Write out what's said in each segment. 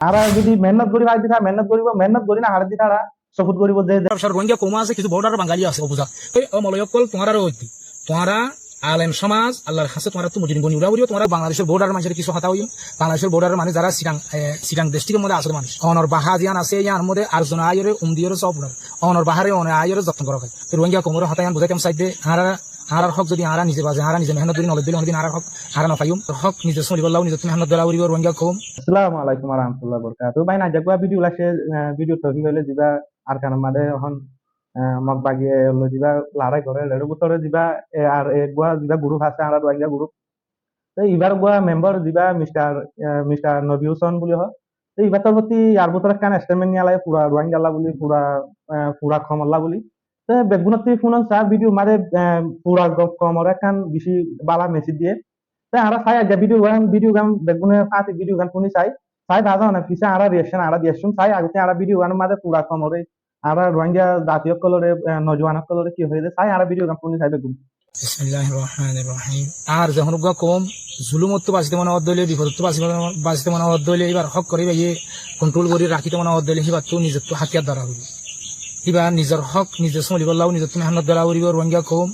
আর যদি মেহনত করি হার দিতা মেহনত করিব মেহনত করি না হার দিতা সফুট করিব যে রোহিঙ্গা কমা আছে কিছু বর্ডার বাঙালি আছে অবুঝা মলয়কল তোমার হইতি তোমারা আলেম সমাজ আল্লাহর কাছে তোমার তো মুজরিম বনি উড়াউড়িও তোমার বাংলাদেশের বর্ডার মানুষের কিছু কথা হইম বাংলাদেশের বর্ডার মানে যারা সিটাং ডিস্ট্রিক্টের মধ্যে আসলে মানুষ অনর বাহাজিয়ান আছে ইয়ার মধ্যে আরজন আয়রে উমদিয়র সব অনর বাহারে অনে আয়রে যত্ন করা হয় তো রোহিঙ্গা কোমর হতায়ান বুঝাইতাম সাইডে আরার হক যদি আরা নিজে বাজে আরা নিজে মেহনত দিন নলেজ দিলে অনেকদিন আরার হক আরা নফাইম হক নিজে চলিবল্লাহ নিজে মেহনত দেলা উড়িব রোহিঙ্গা কম। আসসালামু আলাইকুম ওয়া রাহমাতুল্লাহি ওয়া বারাকাতুহু ভাই না জাগুয়া ভিডিও লাসে ভিডিও টপিক হইলে দিবা আর কান মাদে এখন মগ বাগিয়ে হলো দিবা লারাই করে লেড়ু বুতরে দিবা আর গুয়া দিবা গ্রুপ আছে আর রোহিঙ্গা গ্রুপ তো এবার গুয়া মেম্বার দিবা মিস্টার নবী হোসেন বলি হয় তো এবার তোর প্রতি আর বুতরে কান স্টেটমেন্ট নিয়ে লাগে পুরা রোহিঙ্গা আল্লাহ বলি পুরা কম আল্লাহ বলি তো বেগুনতি ফোন চা ভিডিও মারে পুরা কমরে কান বেশি বালা মেসেজ দিয়ে তাই আমরা চাই আগে ভিডিও গান বেগুনে ফাতি ভিডিও গান শুনি চাই চাই দাদা না পিছে আমরা রিয়েকশন আমরা দিয়েছুন চাই আগে আমরা ভিডিও গান মাঝে পুরা কমরে আমরা রোহিঙ্গা জাতীয় কলরে নজওয়ান কলরে কি হয়ে যায় চাই আমরা ভিডিও গান শুনি চাই বেগুন বিসমিল্লাহির রহমানির রহিম আর যখন কম জুলুমত বাঁচিতে মনে অদ্দলে বিপদত বাঁচিতে মনে অদ্দলে এবার হক করে ইয়ে কন্ট্রোল করে রাখিতে মনে অদ্দলে সিবার তো নিজের তো হাতিয়ার দ্বারা হইব এবার নিজের হক নিজে চলিবল্লাহ নিজের তো মেহনত দ্বারা উড়িব রোহিঙ্গা কম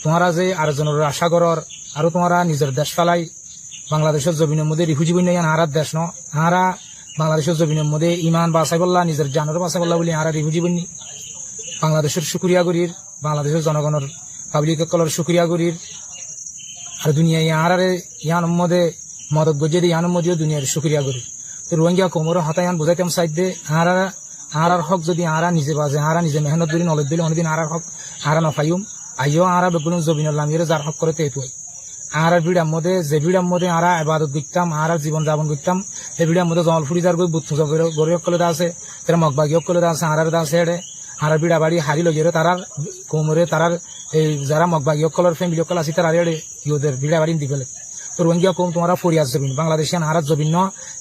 তোমারা যে আরেকজনের আশা করর আৰু তোমারা নিজের দেশ ফেলাই বাংলাদেশের জমিনের মধ্যে রিফিউজি বই নাই আহারার দেশ ন আহারা বাংলাদেশের জমিনের মধ্যে ইমান বাঁচাই বললা নিজের জানের বাঁচাই বললা বলে আহারা রিফিউজি বইনি বাংলাদেশের শুক্রিয়া করির বাংলাদেশের জনগণের পাবলিক সকলের শুক্রিয়া করির আর দুনিয়া আহারে ইয়ান মধ্যে মদত গজিয়ে দিয়ে ইয়ানের মধ্যেও দুনিয়ার শুক্রিয়া করি তো রোহিঙ্গা কোমর হতায়ান বোঝাইতাম সাইড আহারার হক যদি আহারা নিজে বাজে আহারা নিজে মেহনত দিলে নলেজ দিলে অনেকদিন আহারার হক আহারা নফাইম আইও আরা বেগুন জবিনের লামিয়ে যার হক করে তেতুই আর ভিড়ার মধ্যে যে ভিড়ার মধ্যে আরা ইবাদত করতাম আর জীবন যাপন করতাম এই ভিড়ার মধ্যে জল ফুরি যার বুথ গরিব কলে আছে তারা মগবাগী কলে আছে আর আছে এড়ে আর ভিড়া বাড়ি হারি লইয়ে তারার কোমরে তারার এই যারা মগবাগী কলের ফ্যামিলি কল আছে তারা এড়ে ইউদের ভিড়া বাড়ি দি ফেলে তো রোহিঙ্গা কম তোমারা ফরিয়াদ জবিন বাংলাদেশ আহার জবিন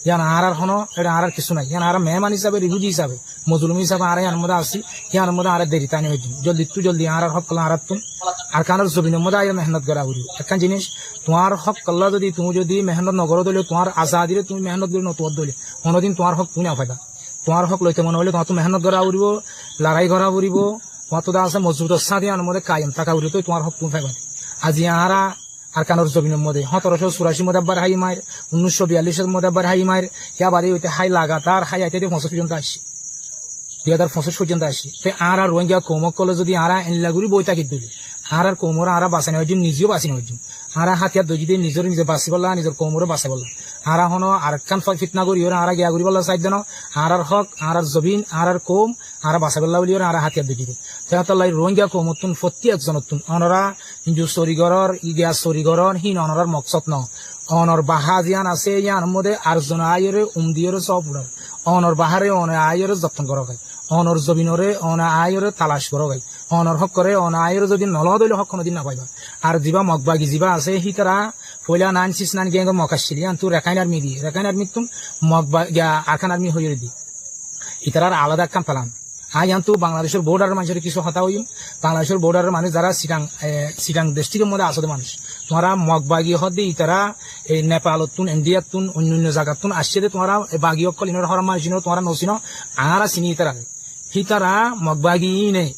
ইয়ান আহার হনো এটা আহার কিছু নাই ইয়ান আহার মেহমান হিসাবে রিফিউজি হিসাবে মজলুম হিসাবে আর ইয়ার মধ্যে আসি ইয়ার মধ্যে আর দেরি তাই হইম জলদি আহার হক কল আহার তুম আর কানের জবিনের মধ্যে আয় মেহনত করা উড়ি একখান জিনিস তোমার হক কল্লা তুমি যদি মেহনত নগর দিলে তোমার আজাদিরে তুমি মেহনত দিলে নতুন দিলে কোনোদিন তোমার হক তুমি না ফাইদা তোমার হক লইতে মনে হলে তোমার তো মেহনত করা উড়িব লড়াই করা উড়িব তোমার তো আছে মজবুত সাথে আনার মধ্যে কায়েম থাকা উড়িব তো তোমার হক তুমি ফাইবা আজি আহারা আর কানোর জমিনের মধ্যে 1784 মধ্যে একবার হাই মায়ের 1942 মধ্যে একবার হাই মায়ের ইয়া বাড়ি হইতে হাই লাগাতার হাই আইতে 50 পর্যন্ত আসি 2025 পর্যন্ত আসি তো আর রোহিঙ্গা কোমক কলে যদি আরা এনলাগুড়ি বই থাকি দিলি আর কোমর আরা বাঁচানো হয়েছিল নিজেও বাঁচিনো হয়েছিল আরা হাতিয়ার দই যদি নিজে বাঁচি বললা নিজের কোমরে বাঁচা বললা আরা হনো আর কান ফিটনা করি আরা গিয়া করি বললা সাইড দেন আর হক আর জবিন আর কোম আর বাঁচা বললা বলি আর হাতিয়ার দই দিবে তাহলে রোহিঙ্গা কোমতুন প্রতি একজনতুন অনরা হিন্দু চরিগরর ইডিয়া চরিগরর হিন অনরার মকসদ ন অনর বাহাজিয়ান আছে ইয়ান মধ্যে আরজন আয়রে উমদিয়রে সব উড়াল অনর বাহারে অনে আয়রে যত্ন করা হয় অনর জবিনরে অনা আয়রে তালাশ করা হয় অনর হক করে অনা আয়রে যদি নলহ দইলে হক কোনোদিন না পাইবা আর যিবা মগবাগি যিবা আছে সি তারা পয়লা 969 গ্যাং মকাশিলি আন তুই রেখাইন আর্মি তুম মগবাগি আরখান আর্মি হইয়ে দি ইতারার আলাদা কাম ফেলান আই আন্তু বাংলাদেশের বর্ডার মানুষের কিছু কথা হইম বাংলাদেশের বর্ডারের মানুষ যারা সিটাং ডিস্ট্রিক্টের মধ্যে আসলে মানুষ তোমরা মগবাগি হদি তারা এই নেপালতুন ইন্ডিয়াতুন অন্যান্য জায়গাতুন আসছে তোমরা বাগি অকল ইনর হরাম মানুষ তোমরা নসিনো আরা চিনি তারা হিতারা মগবাগি নেই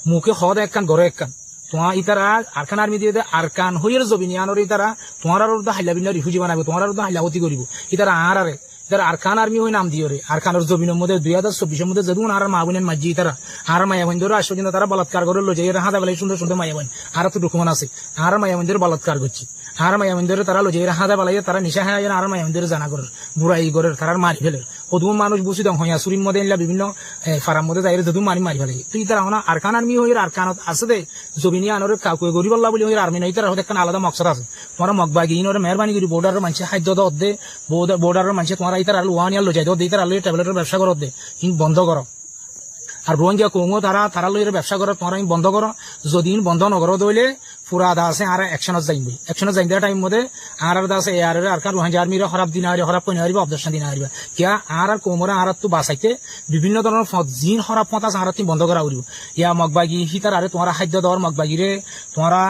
মুখে হদ একখান গড়ে একখান তোমার ইতারা আরখান আর্মি দিয়ে আরকান হইয়ের জবিনি আনর ইতারা তোমার হাইলা বিনা রিফিউজি বানাবে তোমার হাইলাবতি করিব ইতারা আরে তারা আরখান আর্মি হয়ে নাম দিয়ে আর খানোর জমিনের মধ্যে 2024 মধ্যে যদুন আর মা বোনের মাঝি তারা আর মায়া বন্ধুরা আসো কিন্তু তারা বলাৎকার করে লো যাই হাজা বেলায় সুন্দর সুন্দর মায়া বোন আর তো ডকুমেন্ট আছে আর মায়া বন্ধুর বলাৎকার করছে আর মায়া বন্ধুরে তারা লো যাই হাজা বেলায় তারা নিশা হয় আর মায়া বন্ধুরে জানা করে বুড়াই করে তারা মারি ফেলে প্রথম মানুষ বুঝি দং হইয়া চুরির মধ্যে এলা বিভিন্ন ফার্ম মধ্যে যাই যদু মারি ফেলে তুই তারা হনা আরখান আর্মি হয়ে আরখানত আছে দে জমিনী আনরে কাউকে গরিব আল্লাহ বলি হয়ে আর্মি নাই তারা হতে একটা আলাদা মকসদ আছে তোমার মগবাগি ইনরে মেহরবানি করি বর্ডারের মানুষ খাদ্য দে বর্ডারের মানুষ তোমার ইতার আলু ওয়ান ইয়ার যাই দিই তারা লইয়ে ট্যাবলেটের ব্যবসা করো দে কিন্তু বন্ধ করো আর রোহিঙ্গা কমো তারা লইয়ে ব্যবসা করো তোমার আমি বন্ধ করো যদি বন্ধ নগর দইলে পুরা আদা আছে আর একশনত যাইম দেওয়ার টাইম মধ্যে আর আছে আর রোহিঙ্গা আর্মির খারাপ দিন হারি খারাপ কই হারিবা অবদর্শন দিন হারিবা কিয়া আর কোমরে আর তো বাঁচাইতে বিভিন্ন ধরনের জিন খারাপ পথ আছে আর তুমি বন্ধ করা উড়িব ইয়া মগবাগি হিতার আরে তোমার খাদ্য দেওয়ার মগবাগিরে তোমারা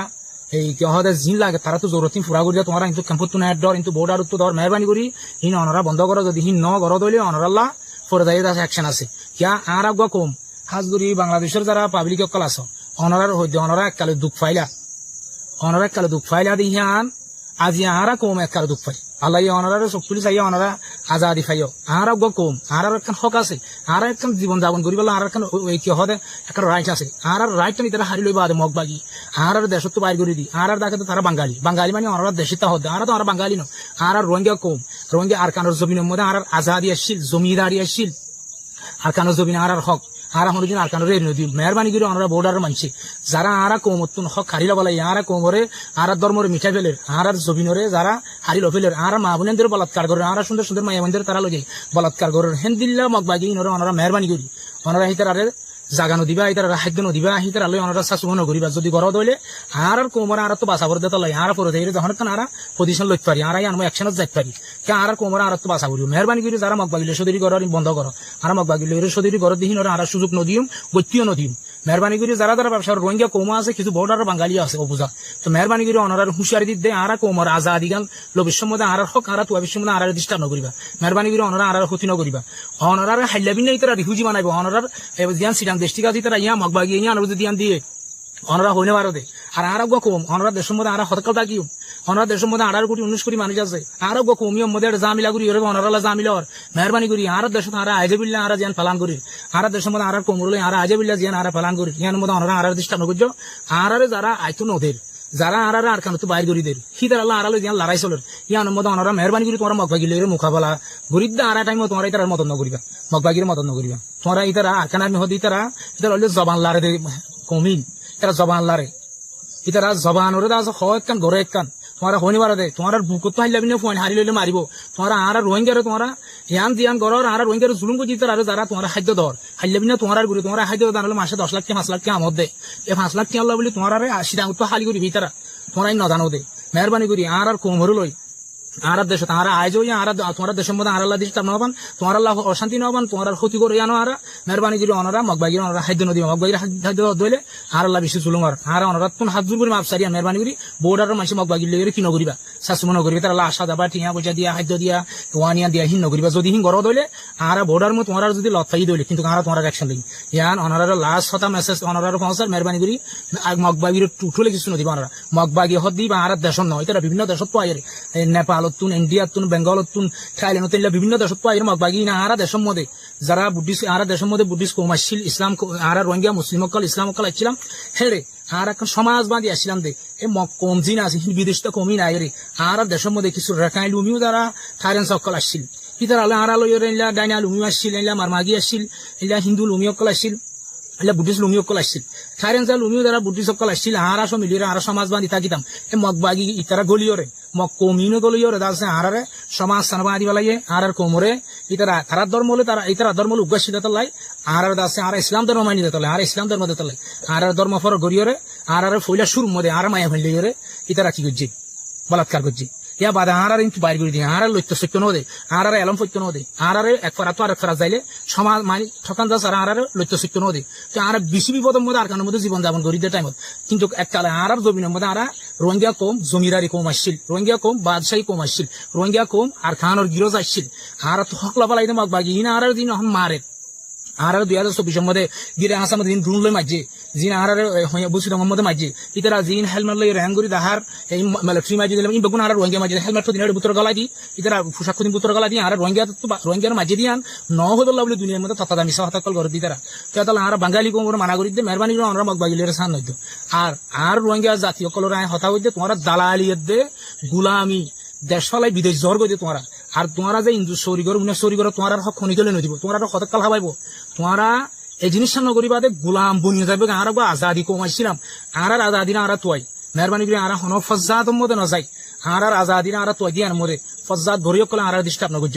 এই কি হতে জিন লাগে তারা তো জরুরতিন ফুরা করি তোমার কিন্তু ক্যাম্পত তো নেট ডর কিন্তু বোর্ডার তো ধর মেহরবানি করি হিন অনরা বন্ধ করো যদি হিন ন গর দইলে অনরাল্লাহ ফরদাই দাস অ্যাকশন আছে কিয়া আর আগুয়া কম হাজগুড়ি বাংলাদেশের যারা পাবলিক অকল আছো অনরার হইতে অনরা এককালে দুঃখ ফাইলা দিহান আজি আহারা কম এককালে দুঃখ পাই আল্লাহ অনরার চোখ পুলিশ আইয়া অনরা আজাদি ফাইও আর আগুয়া কম আর একখান হক আছে আর একখান জীবন যাপন করি বলে আর একখান কি হদে একটা রাইট আছে আর রাইট নি তারা হারি লইবা মগ বাগি আর দেশত তো বাইর করে দি আর ডাকে তারা বাঙালি মানে অনরা দেশিত হদে আর তো আর বাঙালি ন আর রোহিঙ্গা কম রোহিঙ্গা আর কানোর জমিনের মধ্যে আর আজাদি আসছিল জমিদারি আসছিল আর কানোর জমিন আর হক আর হনুদিন আর কানোর নদী মেহরবানি করে অনরা বোর্ডার মানছে যারা আর কমতুন হক হারিলা বলাই আর কোমরে আর ধর্মরে মিঠাই ফেলের আর জমিনরে যারা হারিল ফেলের আর মা বোনেদের বলাৎকার করে আর সুন্দর সুন্দর মায়া বোনদের তারা লগে বলাৎকার করে হেন্দিল্লা মগবাগি ইনরে অনরা মেহরবানি করি অনরা হিতার আরে জাগা নদিবা হিতার খাদ্য নদিবা হিতার আলো অনরা শাসন করিবা যদি গড় দইলে আর কোমরে আর তো বাসা করে দিতে লাই আর পরে দেই যখন কান আর পজিশন লইতে পারি আর আনমো অ্যাকশনত যাইতে পারি কে আর কোমরে আর তো বাসা করিও মেহরবানি করি যারা মগবাগিলে সদরি গড় বন্ধ করো আর মগবাগিলে সদরি গড় দিহিন আর সুযোগ নদিম গত্যিও নদিম মেহরবানি করি যারা যারা ব্যবসার রোহিঙ্গা কৌমা আছে কিছু বর্ডার বাঙালি আছে অবুজা তো মেহরবানি করি অনারার হুঁশিয়ারি দিতে আর কোমর আজাদি গান লবিশ্ব মধ্যে আর হক আর তুয়া বিশ্ব মধ্যে আর ডিস্টার্ব নকরিবা মেহরবানি করি অনারা আর ক্ষতি নকরিবা অনারার হাইলাবি নাই তারা রিফিউজি বানাইব অনারার জিয়ান সিটান দেশটিকা দি তারা ইয়া মগবাগি ইয়া অনুরোধ দিয়ান দিয়ে অনারা হইনে পারদে আর আরোগ্য কম অনারা দেশের মধ্যে আর হতকাল থাকিও অনারা দেশের মধ্যে 18 কোটি 19 কোটি মানুষ আছে আরোগ্য কমিও মধ্যে জামিলা করি ওরে অনারালা জামিলর মেহরবানি করি আর দেশ আর আজে বিল্লা আর জিয়ান পালন করি আর দেশের মধ্যে আর কমরলে আর আজে বিল্লা জিয়ান আর পালন করি ইয়ার মধ্যে অনারা আর ডিস্টার্ব নকরছো আর যারা আইতো নদের যারা আর কান তো বাইর করি দের হিদার আল্লাহ আরালো জিয়ান লড়াই চলের ইয়ার মধ্যে অনারা মেহরবানি করি তোমার মগবাগিলে মোকাবেলা গরিবদা আর টাইম তোমার ইতার মদন নকরিবা মগবাগির মদন নকরিবা তোমার ইতারা আকান আমি হদি ইতারা ইতার হলে জবান লারে দে কমিন তারা জবান লারে ইতারা জবান ওরে দাস হয় কান গরে কান তোমারা হইনি দে তোমার বুকত তো হাইলাবি না ফোন হারি লইলে মারিব তোমার আর রোহিঙ্গারে তোমারা ইয়ান জিয়ান গরর আর রোহিঙ্গারে জুলুম করে দিতে আর যারা তোমার খাদ্য দর হাইলাবি না তোমার গুরি তোমার খাদ্য দান হলে মাসে 10 লাখ কি 5 লাখ কি আমদ দে এই 5 লাখ কি আল্লাহ বলি তোমার আরে 80 টাকা তো হালি করি ভিতরা তোমার ন জানো দে মেহরবানি করি আর কোমর লই আর দেশ আর আইজ আর তোমার দেশের মধ্যে আর আল্লাহ ডিস্টার্ব নবান তোমার আল্লাহ অশান্তি নবান তোমার ক্ষতি করে আনো আর মেহরবানি করি অনারা মগবাগির অনারা খাদ্য নদী মগবাগির খাদ্য দইলে আর আল্লাহ বেশি চুলুম আর অনারা তুমি হাত জোর করে মাপ সারিয়া মেহরবানি করি বোর্ডার মাসে মগবাগির লেগে কি নগরিবা শাসন নগরিবা তার আল্লাহ আশা দাবা টিয়া পয়সা দিয়া খাদ্য দিয়া ওয়ানিয়া দিয়া হিন নগরিবা যদি হিন গড় দইলে আর বোর্ডার মধ্যে তোমার যদি লতাই দইলে কিন্তু আর তোমার অ্যাকশন লাগি ইয়ান অনারার লাস্ট হতা মেসেজ অনারার পৌঁছার মেহরবানি করি মগবাগির টুটলে কিছু নদীবা অনারা মগবাগি হদ দিবা আর দেশ নয় তারা বিভিন্ন দেশত পাই নেপালত তুন ইন্ডিয়াত তুন বেঙ্গলত তুন থাইল্যান্ড বিভিন্ন দেশত পাই মগবাগি না আর দেশের মধ্যে যারা বুদ্ধিস্ট আর দেশের মধ্যে বুদ্ধিস্ট কম আসছিল ইসলাম আর রোহিঙ্গা মুসলিম অকল ইসলাম অকল আসছিলাম হেরে আর এখন সমাজবাদী আসছিলাম দে এ কম জিন আছে বিদেশ তো কমই নাই রে আর দেশের মধ্যে কিছু রেখাই লুমিও যারা থাইল্যান্ড অকল আসছিল ইতার আলো আর আলো ইলা ডাইনা লুমিও আসছিল ইলা মারমাগি আসছিল ইলা হিন্দু লুমি অকল আসছিল ইলা বুদ্ধিস্ট লুমি অকল আসছিল থাইল্যান্ড লুমিও যারা বুদ্ধিস্ট অকল আসছিল আর আসো মিলিয়ে আর সমাজবাদী থাকিতাম এ মগবাগি ইতারা গলিয়রে মগ কমিনো গলিয়রে দাসে আরারে সমাজ সানবাদি বলাইয়ে আর কোমরে ইতারা তারা ধর্ম হলে তারা ইতারা ধর্ম উগ্রশীল তলাই আর দাসে আর ইসলাম ধর্ম মানি দিতলে আর ইসলাম ধর্ম দিতলে আর ধর্ম ফর গরিয়রে আর ফইলা সুর মধ্যে আর মায়া ফেললে ইতারা কি করছে বলাৎকার করছে ইয়া বাদে আর কিন্তু বাইর করে দিয়ে আর লইতে সত্য নদে আর এলম সত্য নদে আর এক ফেরা তো আর এক ফেরা যাইলে সমাজ মানি ঠকান যাস আর লইতে সত্য নদে তো আর বেশি বিপদের মধ্যে আর কানের মধ্যে জীবন যাপন করি দিয়ে টাইমত কিন্তু এককালে আর জমিনের মধ্যে আর রোহিঙ্গা কম জমিদারি কম আসছিল রোহিঙ্গা কম বাদশাহী কম আসছিল রোহিঙ্গা কম আর খানোর গিরোজ আসছিল আর তো হকলা পালাই মগ বাগি না আর দিন এখন মারে আর 2024 মধ্যে গিরে আসাম দিন ড্রোন লই মাঝে জিন আর বুসি রঙের মধ্যে মাঝে ইতারা জিন হেলমেট লই র্যাঙ্গুরি দাহার এই মিলিটারি মাঝে দিলাম ইন বেগুন আর রোহিঙ্গা মাঝে হেলমেট তো দিনের বুতর গলা দি ইতারা পোশাক দিন বুতর গলা দি আর রোহিঙ্গার মাঝে দিয়ান ন হইল বলে দুনিয়ার মধ্যে ততা দামি সাহাতাকল করে দি তারা তাহলে আর বাঙালি কোমর মানা করি দে মেহরবানি করে আমরা মগ বাগিলের সান নইতো আর রোহিঙ্গা জাতীয় কলর হতা হইতে তোমার দালালিয়ত দে গুলামি দেশ ফলাই বিদেশ জ্বর গই তোমারা আর তোমারা যে হিন্দু শরীগর উনি শরীগর তোমার হক খনি গেলে নদিব তোমার হতকাল হাবাইব তোমারা এই জিনিসটা নগরিবাদে গোলাম বনিয়ে যাবে আর আজাদি কমাইছিলাম আর আজাদি না আর তোয়াই মেহরবানি করে আর হন ফজ্জাত মধ্যে না যাই আর আজাদি না আর তোয়াই দিয়ে মরে ফজ্জাত ধরিও কলে আর ডিস্টার্ব নগর্য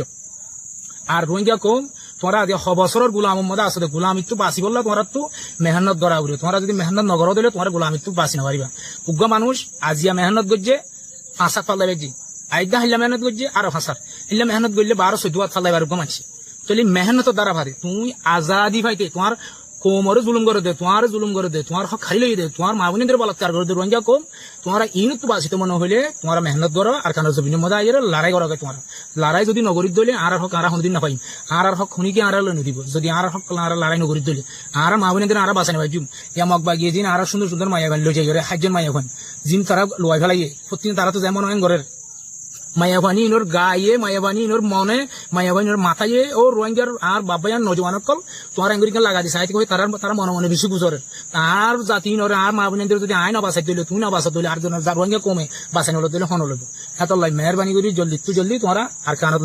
আর রোহিঙ্গা কম তোমরা বছরের গোলামের মধ্যে আসলে গোলামিত্ব বাঁচি বললে তোমার তো মেহনত ধরা উঠবে তোমরা যদি মেহনত নগর দিলে তোমার গোলামিত্ব বাঁচি নাপারিবা উগ্র মানুষ আজিয়া মেহনত করছে 5 7 পাল্লা বেজি আইদা হিল্লা মেহনত করছে আর ফাঁসার হিল্লা মেহনত করলে 12 14 ফাল্লাই বার মানছি তাহলে মেহনত দ্বারা ভারে তুমি আজাদি পাইতে তোমার কোমরে জুলুম করে দে তোমার হক খালি লই দে তোমার মা বোনদের বলাৎকার করে দে রোহিঙ্গা কম তোমার ইন তো বাঁচিতে মনে হইলে তোমার মেহনত করো আর কারণ জমিনের মধ্যে আইরে লড়াই করা তোমার লড়াই যদি নগরীত দলে আর হক আর হনদিন না পাই আর হক খুনিকে আর লই দিব যদি আর হক আর লড়াই নগরীত দলে আর মা বোনদের আর বাঁচানি পাইজুম ইয়া মগ বাগিয়ে দিন আর সুন্দর সুন্দর মায়া বান লই যাই করে 60 জন মায়া এখন জিম তারা লয় ফেলাইয়ে প্রতিদিন তারা তো যেমন হয় ঘরের মায়াবানি ইনোর গায়ে মায়াবানি ইনোর মনে মায়াবানি ইনোর মাথায় ও রোহিঙ্গার আর বাবায়ার নজওয়ানত কল তোমার আঙ্গুরিকে লাগা দিছে আইতে কই তারা মনে মনে বেশি গুজরে আর জাতি ইনোর আর মা বোনদের যদি আইন বাঁচাই দিলে তুমি না বাঁচা দিলে আর জন রোহিঙ্গা কমে বাঁচাই নল দিলে হন লব এত লাই মেহরবানি করি জলদি তোমরা আর কানত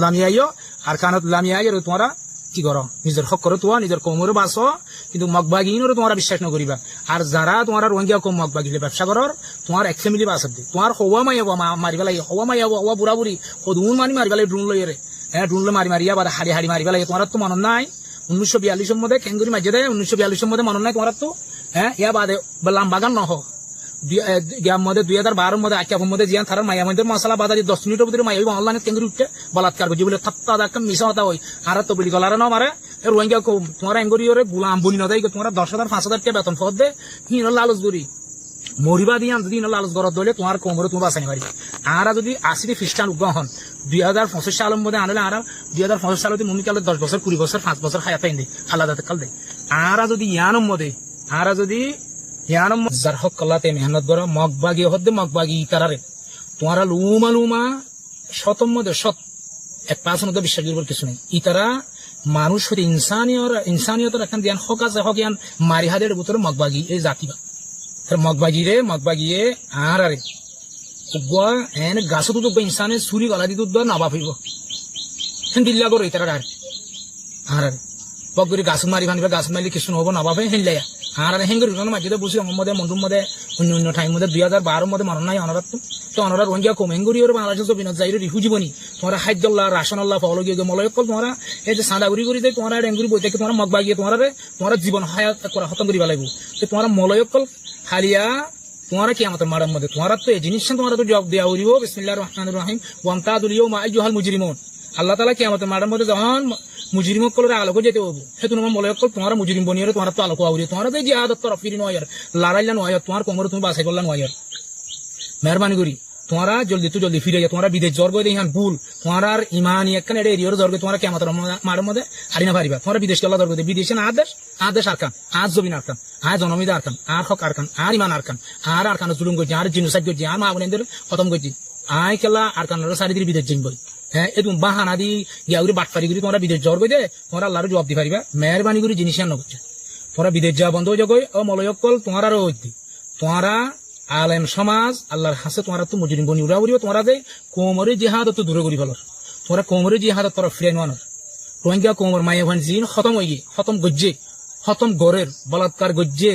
লামিয়ে আইও তোমরা কি করো নিজের হক করো তোমার নিজের কোমরে বাঁচো কিন্তু মগবাগিনরে তোমরা বিশ্বাস নকরিবা আর যারা তোমার রোহিঙ্গা কম মগবাগিলে ব্যবসা করর তোমার এক ফ্যামিলি বাঁচাত দে তোমার হওয়া মাইয়াবো মারিবা লাগে হওয়া মাইয়াবো হওয়া বুড়া বুড়ি কদুন মারিবা লাগে ড্রোন লইরে হ্যাঁ ড্রোন মারিয়া বা হাড়ি মারিবা লাগে তোমার তো মন নাই 1942 মধ্যে কেঙ্গুরি মাঝে দেয় 1942 মধ্যে মন নাই তোমার তো হ্যাঁ ইয়া বাদে লাম বাগান নহ মধ্যে 2012 মধ্যে আখ্যাপ মধ্যে জিয়ান থারার মায়া মধ্যে মশলা বাজারে 10 মিনিটের ভিতরে মাইয়া অনলাইনে কেন্দ্র উঠছে বলাৎকার করছে বলে থাপ্তা একটা মিশা হতা হয় আর তো বলি গলারে না মারে রোহিঙ্গা তোমার এঙ্গরিওরে গুলাম বনি না দেয় তোমার 10,000 5,000 টাকা বেতন ফদ দে হিন লালচ করি মরিবা দিয়ে যদি লালচ গরত দলে তোমার কোমরে তুমি বাঁচানি পারি আর যদি 80 খ্রিস্টান উগ্রহণ 2025 সালের মধ্যে আনলে আর 2025 সালে মমিকালে 10 বছর 20 বছর 5 বছর খায়া পাইন দে আলাদা কাল দে আর যদি ইয়ানম মধ্যে আর যদি ইয়ানম যার হক কলাতে মেহনত করো মগবাগি হদ্দে মগবাগি তারারে তোমারা লুমা শতম মধ্যে শত 1% বিশ্বাস করবার কিছু নেই ইতারা মানুষ হতে ইনসানিয়তের এখন জ্ঞান হক আছে হক জ্ঞান মারি হাদের ভিতরে মগবাগি এই জাতিবা মগবাগিয়ে আর আরে উগা এন গাছ তো ইনসানে সুরি গলা দি দুধ নাবা ফিরব হেন দিল্লা করে ইতারা আর আর বগরি গাছ মারি ভানিবা গাছ মারিলে কিছু নহব নাবাবে হেনলাইয়া আর হেঙ্গরি মাঝে বসে মধ্যে মন্ডুর মধ্যে অন্য ঠাই মধ্যে 2012 মধ্যে মানুষ নাই অনারাত তো অনারা রোহিঙ্গা কম হেঙ্গরি বাংলাদেশ বিনোদ যাই রিফিউজি বনি তোমরা খাদ্যল্লাহ রাশনাল্লাহ পাওয়া মলয় কল তোমরা এই যে সাঁদাগুড়ি করে দেয় তোমরা ডেঙ্গুরি বই থেকে তোমরা মগবাগিয়ে তোমরা জীবন হায়াত করা খতম করিবা লাগবো তো তোমরা মলয় কল হালিয়া তোমরা কি আমাদের মারার মধ্যে তোমরা তো এই জিনিস তোমরা তো জবাব দেওয়া উড়িব বিসমিল্লাহির রহমানির রহিম ওয়ামতাদুল ইয়াউমা আইয়ুহাল মুজরিমুন আল্লাহ তাআলা কি আমাদের মারার মধ্যে যখন মুজরিম কলের আলোকে যেতে হবো সে তোমার মলয় কল তোমার মুজরিম বনিয়ে তোমার তো আলোক আউরি তোমার তো জিহাদত তরফ ফিরি নয় লড়াইলা নয় তোমার কোমরে তুমি বাছাই করলা নয় মেহরবানি করি তোমরা জলদি ফিরে যা তোমরা বিদেশ জ্বর গই দেখান ভুল তোমার ইমানি একখান এটা এরিয়র জ্বর তোমরা কেমন মারের মধ্যে হারিনা পারিবা তোমরা বিদেশ গেলা জ্বর বিদেশে না আদেশ আরকান আজ জবিন আরকান আর জনমিদা আরকান আর হক আরকান আর ইমান আরকান আর জুলুম করছি আর জিনুসাইড করছি আর মা বোনদের খতম করছি আয় খেলা আরকান চারিদিকে বিদেশ যাইবই হ্যাঁ এরকম বাহানা দি গিয়াউরি বাটফারি করি তোমরা বিদেশ জ্বর গই দে তোমরা আল্লাহর জবাব দি পারিবা মেহরবানি করি জিনিস আন করছে তোমরা বিদেশ যাওয়া বন্ধ হয়ে যাগই ও মলয়কল তোমার আরো হইতি তোমরা আলেম সমাজ আল্লাহর হাসে তোমরা তো মুজরিম বনি উড়া উড়িব তোমরা যে কোমরে জিহাদ তো দূরে করি ফেলর তোমরা কোমরে জিহাদ তরফ ফিরে নানোর রোহিঙ্গা কোমর মায়ে ভান জিন খতম হয়ে গিয়ে খতম গজ্জে খতম গড়ের বলাৎকার গজ্জে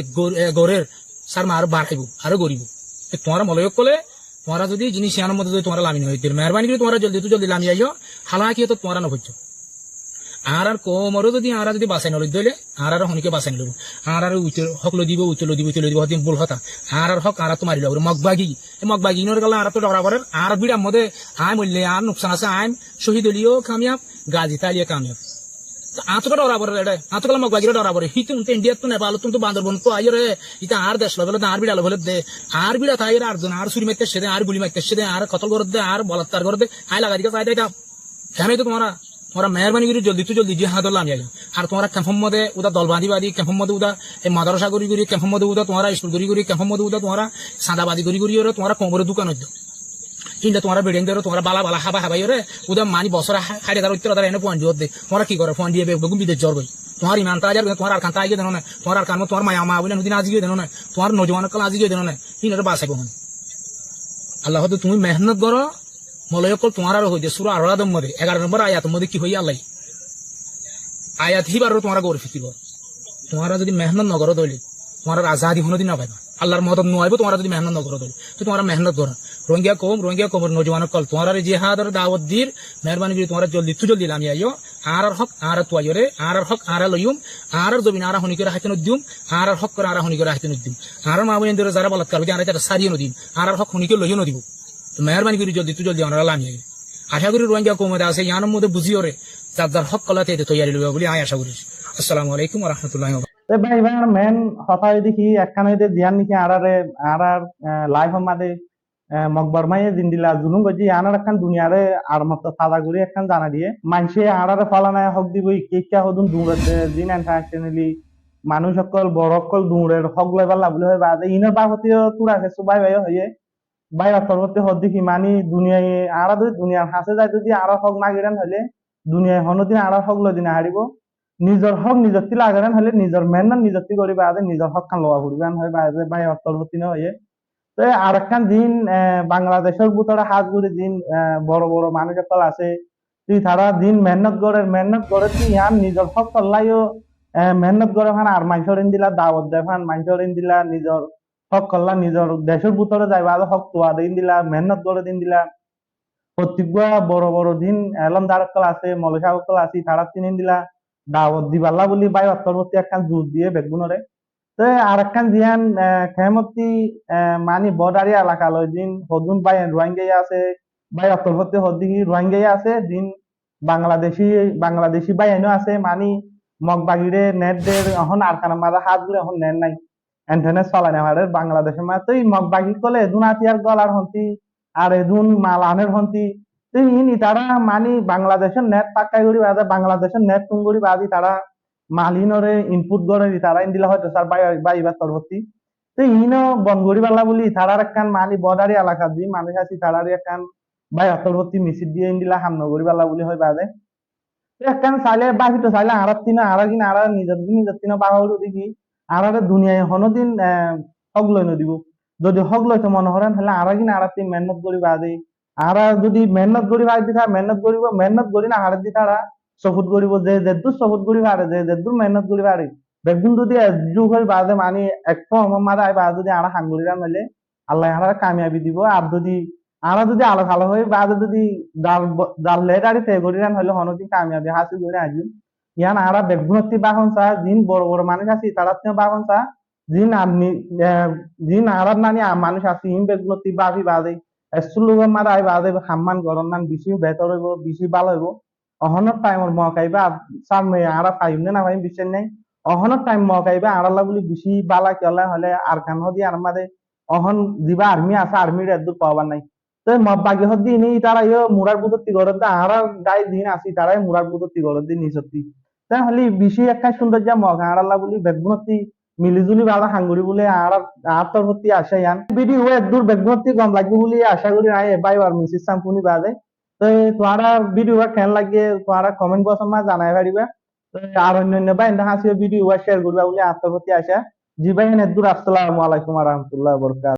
গড়ের সার মা আরো বাড়াইব আরো গরিব তোমরা মলয়কলে তোমরা যদি জিনিস আনার মধ্যে যদি তোমরা লামিন হইতে মেহরবানি করে তোমরা জলদি লামি আইও হালাকি তো তোমরা না হইছো আর কোমরও যদি আর যদি বাঁচাই নল দিলে আর হনিকে বাঁচাই নিলব আর হক লদিব উতল দিব হদিন বল হতা আর হক আর তো মারি লব মগবাগি নর গেল আর তো ডরা করে আর বিড়ার মধ্যে আয় মূল্যে আর নুকসান আছে আইন শহীদ হলিও কামিয়াব গাজী তালিয়া কামিয়াব আতকা ডরা পড়ে রে আতকা মগবাগিরে ডরা পড়ে হিতে ইন্ডিয়া তো নেপাল তো বান্দরবন তো আইরে রে ইতা আর দেশ লবেলে আর বিড়াল বলে দে আর বিড়া তাই আর জন আর সুরি মাইতে সেদে আর গুলি মাইতে সেদে আর কতল করে দে আর বলাৎকার করে দে আই লাগা দিকে চাই দেয় কেন তো তোমরা মেহরবানি করে জলদি জিহাদ লামি আইও আর তোমরা ক্যাম্পের মধ্যে উদা দল বাঁধি ক্যাম্পের মধ্যে উদা এই মাদ্রাসা করি ক্যাম্পের মধ্যে উদা তোমরা স্কুল করি ক্যাম্পের মধ্যে উদা তোমরা সাদাবাদি করি তোমরা কোমরে দোকান হইতো কিন্তু তোমরা বেডিং ধরো তোমরা বালা হাবাই রে উদা মানি বছর 60,000 এনে পয়েন্ট দিয়ে তোমরা কি করো ফোন দিয়ে বেগুন বিদেশ জ্বর বই তোমার ইমান তাজার তোমার আর কান্তা আগে দেন না তোমার আর কান তোমার মা বলে নদী আজিয়ে দেন না তোমার নজওয়ান কাল আজিয়ে দেন না হিনরে বাঁচাইব আল্লাহ হয়তো তুমি মেহনত করো মলয়কল তোমার আর হইতে সুরা আরাদম মধ্যে 11 নম্বর আয়াতের মধ্যে কি হই আল্লাহ আয়াত হিবার তোমরা গৌর ফিকির তোমরা যদি মেহনত নগর দইলে তোমার আজাদি হনো দিন না পাইবা আল্লাহর মদত নইব তোমরা যদি মেহনত নগর দইলে তো তোমরা মেহনত করো রোহিঙ্গা কম নজওয়ান কল তোমার জিহাদের দাওয়াত দির মেহরবানি করে তোমরা জলদি লামি আইও আর হক আর তুয়াইরে আর হক আর লইম আর জবিন আর হনি করে হাইতে নদিম আর হক করে আর হনি করে হাইতে নদিম আর মা বোনদের যারা বলাৎকার করে আর এটা সারিয়ে নদিম আর হক হনি করে লইও নদিব মেহরবানি করি জলদি আমরা লামি আই আশা করি রোহিঙ্গা কমে আছে ইয়ানোর মধ্যে বুঝিও রে যার হক কলাতে তৈরি লইব বলে আশা করি আসসালামু আলাইকুম ওয়া রাহমাতুল্লাহি ওয়া বারাকাতুহু তো ভাই এবার মেন কথা দেখি একখান হইতে দিয়ান নাকি আর লাইফ মাদে মকবর মাইয়ে জিন্দিলা জুলুম গজি আনার একখান দুনিয়ারে আর মত সাদা গুড়ি একখান জানা দিয়ে মানুষে আড়ারে ফালানায় হক দিব ইকা হদুন দূরে দিন ইন্টারন্যাশনালি মানুষ সকল বড় সকল দূরের হক লইবার লাভলি হয় বাদে ইনের বাবতীয় তুরা খেসু বাই বাই হয়ে বাই অতর্বতে হদ দেখি মানি দুনিয়ায় আড়া যদি দুনিয়ার হাসে যায় যদি আড়া হক না গিরান হলে দুনিয়ায় হনদিন আড়া হক লদিন হারিব নিজের হক নিজত্তি লাগান হলে নিজের মেহনত নিজত্তি করি বাদে নিজের হক খান লওয়া ফুরগান হয় বাদে বাই অতর্বতি না হয়ে তো আর একখান দিন বাংলাদেশের ভিতরে হাত ঘুরে দিন বড় বড় মানুষ সকল আছে তুই তারা দিন মেহনত করে তুই ইয়ান নিজের হক কল্লাইও মেহনত করে ফান আর মানুষের দিলা দাওয়াত দেয় ফান মানুষের দিলা নিজের হক কল্লা নিজের দেশের ভিতরে যাইবা হক তোয়া দিন দিলা মেহনত করে দিন দিলা প্রত্যেকটা বড় বড় দিন এলম দারকল আছে মলসা সকল আছে তারা তিন দিলা দাওয়াত দিবাল্লা বলি বাই অন্তর্বর্তী একখান জোর দিয়ে বেগুনরে তো আর একখান জিয়ান খেমতি মানি বর্ডারি এলাকা লয় দিন হদুন বাই রোহিঙ্গা আছে বাই অন্তর্বর্তী হদিহি রোহিঙ্গা আছে দিন বাংলাদেশি বাই এনো আছে মানি মগবাগিরে নেট দের এখন আর কানা মাদা হাত গুলো এখন নেট নাই এন্টেনে চলাই না আমাদের বাংলাদেশের মা তুই মগবাগি কলে এদুন আতিয়ার গলার হন্তি আর এদুন মালানের হন্তি তুই ইনি তারা মানি বাংলাদেশের নেট পাক্কাই করি বাদে বাংলাদেশের নেট তুঙ্গুরি বাদি তারা মালিনরে ইনপুট করে তারা ইন্দিলা হয়তো স্যার বাইবার তরবর্তী তো ইনো বনগড়ি বালা বলি তারার একখান মানি বর্ডারি এলাকা দি মানুষ আছি তারারই একখান বাই অতর্বর্তী মিছিল দিয়ে ইন্দিলা হামনগরি বালা বলি হয় বাদে একখান চাইলে বাকি তো চাইলে আর তিন আর কিনা আর নিজের তিন বাহর দেখি আর দুনিয়ায় হনদিন হক লই নদিব যদি হক লইতে মনে করেন তাহলে আর কিনা আর তিন মেহনত করি বাদে আর যদি মেহনত করি বাদ দি মেহনত করি না হার দি তারা সফুট করিব যে যেদুর সফুট করি পারে যে যেদুর মেহনত করি পারে বেগুন যদি একজু করে বাদে মানে একটু মারা আয় বা যদি আর হাঙ্গুলি রান হলে আল্লাহ আর কামিয়াবি দিব আর যদি আমরা যদি আলো ভালো হই বা যদি জাল লেটারি তে করি রান হলে হনদি কামিয়াবি হাসিল করে আসবেন ইয়ান আরা বেগুনতি বাহন চা জিন বড় বড় মানুষ আছে তারা বাহন চা জিন আপনি জিন আরার নানি মানুষ আছে ইন বেগুনতি বাবি বাদে এসুলুগ মারা আই বাদে হাম্মান গরম নান বেশি বেতর হইব বেশি ভালো হইব অহনৰ টাইমৰ মকাইবা সামনে আরা ফাইম না ফাইম বিচার নাই অহনৰ টাইম মকাইবা আরালা বলি বেশি বালা কেলা হলে আর কান হদি আর মাদে অহন দিবা আর্মি আছে আর্মির এদুর পাওয়ার নাই তো বাকি হদি নি তারা ইয়ে মুরার বুদতি গরদ দা আর গাই দিন আসি তারাই মুরার বুদতি গরদ দিন নিসতি তাই হলি বেশি একটা সৌন্দর্য মগা আরালা বলি বেগুনতি মিলিজুলি বালা হাঙ্গুরি বলে আর তোর প্রতি আশা ইয়ান ভিডিও এদুর বেগুনতি কম লাগবে বলে আশা করি নাই বাইবার মিসিস সাম্পুনি বাদে তো তোমারা ভিডিও কেন লাগে তোমারা কমেন্ট বক্স মা জানাই পারিবা তো আর অন্যান্য বা এন্ড হাসিও ভিডিও শেয়ার করবা বলে আত্মপ্রতি আশা জি ভাই এনে দূর আসসালামু আলাইকুম ওয়া রাহমাতুল্লাহি ওয়া বারাকাতুহু।